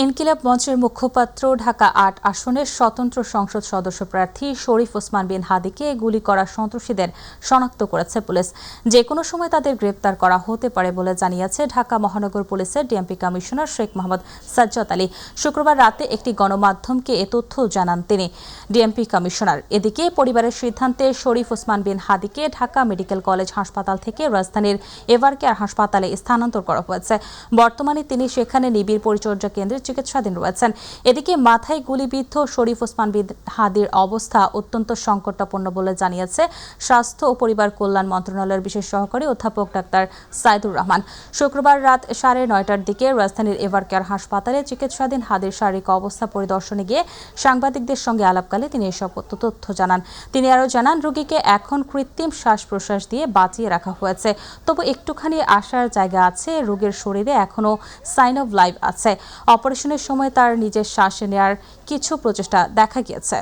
ইনকিলাব মঞ্চের মুখপাত্র ঢাকা ৮ আসনের স্বতন্ত্র সংসদ সদস্য প্রার্থী শরীফ ওসমান বিন হাদিকে গুলি করা সন্ত্রাসীদের শনাক্ত করেছে পুলিশ। যে কোনো সময় তাদের গ্রেপ্তার করা হতে পারে বলে জানিয়েছে ঢাকা মহানগর পুলিশের ডিএমপি কমিশনার শেখ মোহাম্মদ সাজ্জাদ আলী। শুক্রবার রাতে একটি গণমাধ্যমকে এ তথ্য জানান তিনি, ডিএমপি কমিশনার। এদিকে পরিবারের সিদ্ধান্তে শরীফ ওসমান বিন হাদিকে ঢাকা মেডিকেল কলেজ হাসপাতাল থেকে রাজধানীর এভারকেয়ার হাসপাতালে স্থানান্তর করা হয়েছে। বর্তমানে তিনি সেখানে নিবিড় পরিচর্যা কেন্দ্রে চিকিৎসাধীন রয়েছেন। এদিকে মাথায় গুলিবিদ্ধ শরীফ ওসমান বিন হাদির অবস্থা অত্যন্ত সংকটাপন্ন বলে জানিয়েছে স্বাস্থ্য ও পরিবার কল্যাণ মন্ত্রণালয়ের বিশেষ সহকারী অধ্যাপক ডাক্তার সাইদুর রহমান। শুক্রবার রাত 9:30টার দিকে রাজধানীর এভারকেয়ার হাসপাতালে চিকিৎসাধীন হাদির শারীরিক অবস্থা পরিদর্শনে গিয়ে সাংবাদিকদের সঙ্গে আলাপকালে তিনি এসব তথ্য জানান। তিনি আরও জানান, রোগীকে এখন কৃত্রিম শ্বাস প্রশ্বাস দিয়ে বাঁচিয়ে রাখা হয়েছে। তবু একটুখানি আশার জায়গা আছে, রোগীর শরীরে এখনও সাইন অব লাইফ আছে। অপারেশনের সময় তার নিজের শ্বাস নেওয়ার কিছু প্রচেষ্টা দেখা গিয়েছে।